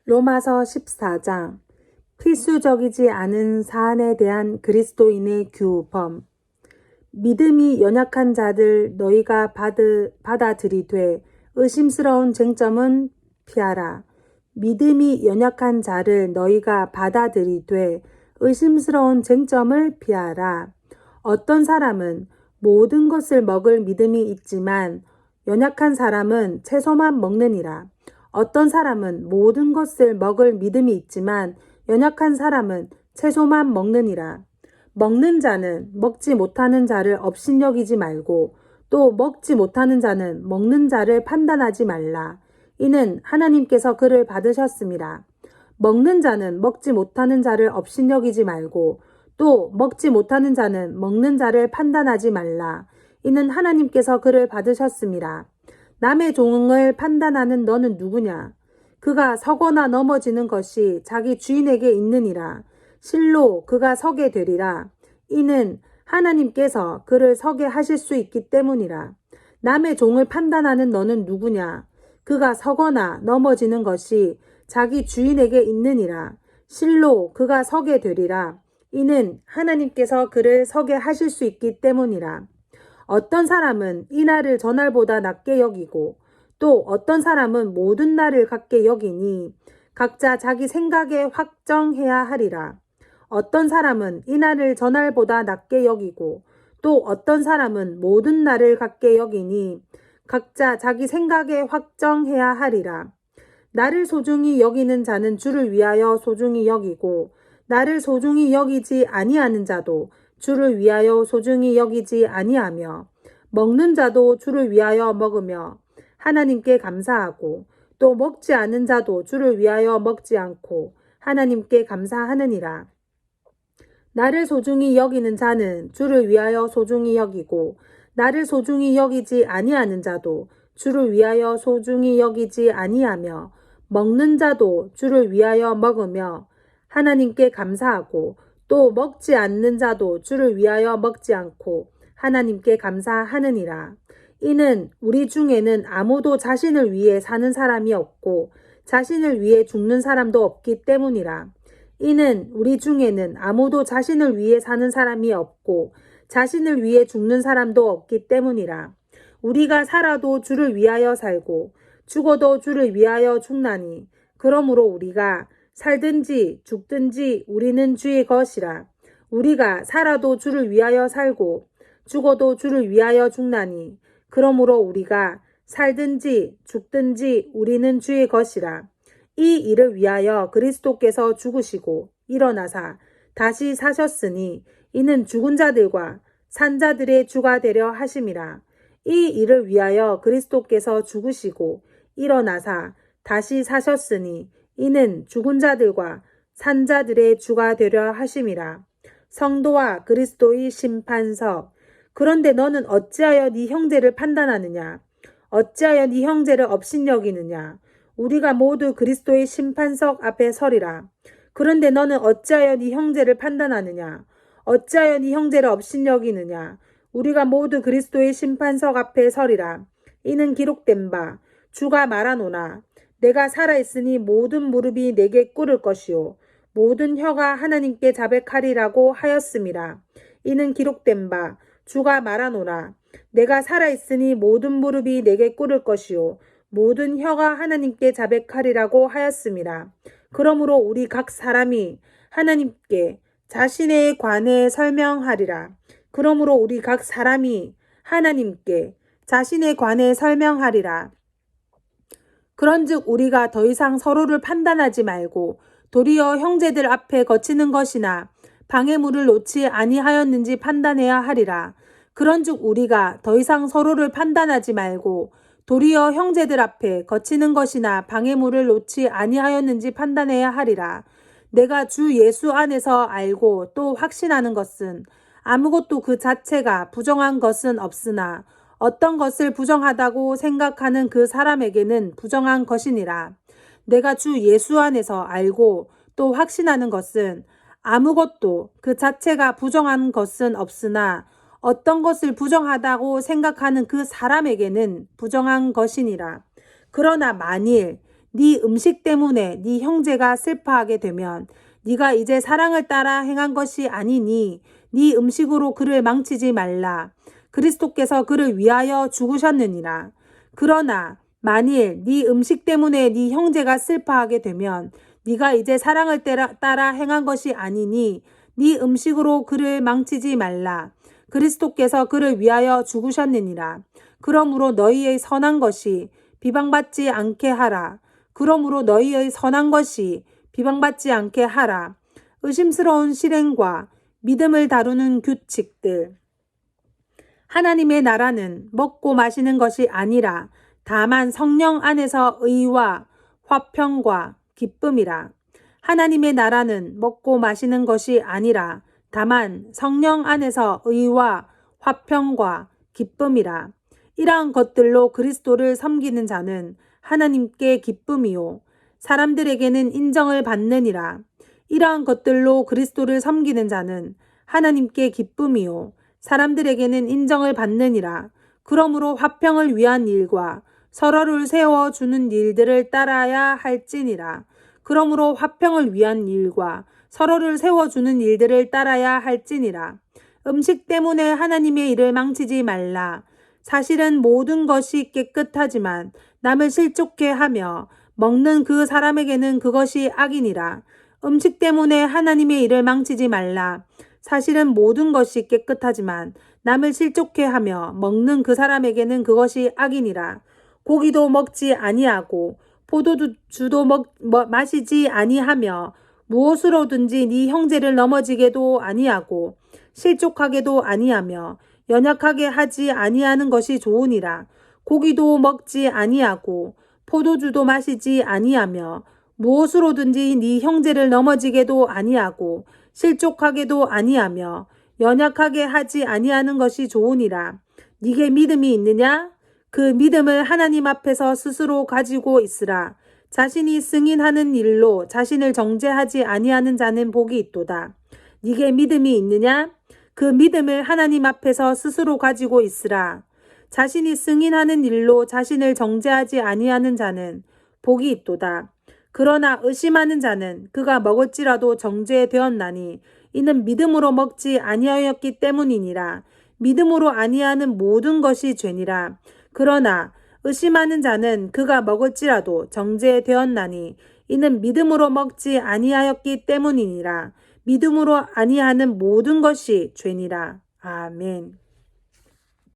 로마서 14장 필수적이지 않은 사안에 대한 그리스도인의 규범. 믿음이 연약한 자들 너희가 받아들이되 의심스러운 쟁점은 피하라. 믿음이 연약한 자를 너희가 받아들이되 의심스러운 쟁점을 피하라. 어떤 사람은 모든 것을 먹을 믿음이 있지만 연약한 사람은 채소만 먹느니라. 어떤 사람은 모든 것을 먹을 믿음이 있지만 연약한 사람은 채소만 먹느니라. 먹는 자는 먹지 못하는 자를 업신여기지 말고 또 먹지 못하는 자는 먹는 자를 판단하지 말라. 이는 하나님께서 그를 받으셨습니다. 먹는 자는 먹지 못하는 자를 업신여기지 말고 또 먹지 못하는 자는 먹는 자를 판단하지 말라. 이는 하나님께서 그를 받으셨습니다. 남의 종을 판단하는 너는 누구냐? 그가 서거나 넘어지는 것이 자기 주인에게 있느니라. 실로 그가 서게 되리라. 이는 하나님께서 그를 서게 하실 수 있기 때문이라. 남의 종을 판단하는 너는 누구냐? 그가 서거나 넘어지는 것이 자기 주인에게 있느니라. 실로 그가 서게 되리라. 이는 하나님께서 그를 서게 하실 수 있기 때문이라. 어떤 사람은 이 날을 저날보다 낮게 여기고 또 어떤 사람은 모든 날을 같게 여기니 각자 자기 생각에 확정해야 하리라. 어떤 사람은 이 날을 저날보다 낮게 여기고 또 어떤 사람은 모든 날을 같게 여기니 각자 자기 생각에 확정해야 하리라. 나를 소중히 여기는 자는 주를 위하여 소중히 여기고 나를 소중히 여기지 아니하는 자도 주를 위하여 소중히 여기지 아니하며 먹는 자도 주를 위하여 먹으며 하나님께 감사하고 또 먹지 않는 자도 주를 위하여 먹지 않고 하나님께 감사하느니라. 나를 소중히 여기는 자는 주를 위하여 소중히 여기고 나를 소중히 여기지 아니하는 자도 주를 위하여 소중히 여기지 아니하며 먹는 자도 주를 위하여 먹으며 하나님께 감사하고 또 먹지 않는 자도 주를 위하여 먹지 않고 하나님께 감사하느니라. 이는 우리 중에는 아무도 자신을 위해 사는 사람이 없고 자신을 위해 죽는 사람도 없기 때문이라. 이는 우리 중에는 아무도 자신을 위해 사는 사람이 없고 자신을 위해 죽는 사람도 없기 때문이라. 우리가 살아도 주를 위하여 살고 죽어도 주를 위하여 죽나니 그러므로 우리가 살든지 죽든지 우리는 주의 것이라. 우리가 살아도 주를 위하여 살고 죽어도 주를 위하여 죽나니 그러므로 우리가 살든지 죽든지 우리는 주의 것이라. 이 일을 위하여 그리스도께서 죽으시고 일어나사 다시 사셨으니 이는 죽은 자들과 산 자들의 주가 되려 하심이라. 이 일을 위하여 그리스도께서 죽으시고 일어나사 다시 사셨으니 이는 죽은 자들과 산 자들의 주가 되려 하심이라. 성도와 그리스도의 심판석. 그런데 너는 어찌하여 네 형제를 판단하느냐? 어찌하여 네 형제를 업신여기느냐? 우리가 모두 그리스도의 심판석 앞에 서리라. 그런데 너는 어찌하여 네 형제를 판단하느냐? 어찌하여 네 형제를 업신여기느냐? 우리가 모두 그리스도의 심판석 앞에 서리라. 이는 기록된 바 주가 말하노라. 내가 살아있으니 모든 무릎이 내게 꿇을 것이요 모든 혀가 하나님께 자백하리라고 하였음이라. 이는 기록된 바 주가 말하노라. 내가 살아있으니 모든 무릎이 내게 꿇을 것이요 모든 혀가 하나님께 자백하리라고 하였음이라. 그러므로 우리 각 사람이 하나님께 자신에 관해 설명하리라. 그러므로 우리 각 사람이 하나님께 자신에 관해 설명하리라. 그런즉 우리가 더 이상 서로를 판단하지 말고 도리어 형제들 앞에 거치는 것이나 방해물을 놓지 아니하였는지 판단해야 하리라. 그런즉 우리가 더 이상 서로를 판단하지 말고 도리어 형제들 앞에 거치는 것이나 방해물을 놓지 아니하였는지 판단해야 하리라. 내가 주 예수 안에서 알고 또 확신하는 것은 아무것도 그 자체가 부정한 것은 없으나 어떤 것을 부정하다고 생각하는 그 사람에게는 부정한 것이니라. 내가 주 예수 안에서 알고 또 확신하는 것은 아무것도 그 자체가 부정한 것은 없으나 어떤 것을 부정하다고 생각하는 그 사람에게는 부정한 것이니라. 그러나 만일 네 음식 때문에 네 형제가 슬퍼하게 되면 네가 이제 사랑을 따라 행한 것이 아니니 네 음식으로 그를 망치지 말라. 그리스도께서 그를 위하여 죽으셨느니라. 그러나 만일 네 음식 때문에 네 형제가 슬퍼하게 되면 네가 이제 사랑을 따라 행한 것이 아니니 네 음식으로 그를 망치지 말라. 그리스도께서 그를 위하여 죽으셨느니라. 그러므로 너희의 선한 것이 비방받지 않게 하라. 그러므로 너희의 선한 것이 비방받지 않게 하라. 의심스러운 실행과 믿음을 다루는 규칙들. 하나님의 나라는 먹고 마시는 것이 아니라 다만 성령 안에서 의와 화평과 기쁨이라. 하나님의 나라는 먹고 마시는 것이 아니라 다만 성령 안에서 의와 화평과 기쁨이라. 이러한 것들로 그리스도를 섬기는 자는 하나님께 기쁨이요 사람들에게는 인정을 받느니라. 이러한 것들로 그리스도를 섬기는 자는 하나님께 기쁨이요 사람들에게는 인정을 받느니라. 그러므로 화평을 위한 일과 서로를 세워주는 일들을 따라야 할지니라. 그러므로 화평을 위한 일과 서로를 세워주는 일들을 따라야 할지니라. 음식 때문에 하나님의 일을 망치지 말라. 사실은 모든 것이 깨끗하지만 남을 실족해 하며 먹는 그 사람에게는 그것이 악이니라. 음식 때문에 하나님의 일을 망치지 말라. 사실은 모든 것이 깨끗하지만 남을 실족해 하며 먹는 그 사람에게는 그것이 악이니라. 고기도 먹지 아니하고 포도주도 마시지 아니하며 무엇으로든지 네 형제를 넘어지게도 아니하고 실족하게도 아니하며 연약하게 하지 아니하는 것이 좋으니라. 고기도 먹지 아니하고 포도주도 마시지 아니하며 무엇으로든지 네 형제를 넘어지게도 아니하고 실족하게도 아니하며 연약하게 하지 아니하는 것이 좋으니라. 네게 믿음이 있느냐? 그 믿음을 하나님 앞에서 스스로 가지고 있으라. 자신이 승인하는 일로 자신을 정죄하지 아니하는 자는 복이 있도다. 네게 믿음이 있느냐? 그 믿음을 하나님 앞에서 스스로 가지고 있으라. 자신이 승인하는 일로 자신을 정죄하지 아니하는 자는 복이 있도다. 그러나 의심하는 자는 그가 먹을지라도 정죄되었나니 이는 믿음으로 먹지 아니하였기 때문이니라. 믿음으로 아니하는 모든 것이 죄니라. 그러나 의심하는 자는 그가 먹을지라도 정죄되었나니 이는 믿음으로 먹지 아니하였기 때문이니라. 믿음으로 아니하는 모든 것이 죄니라. 아멘.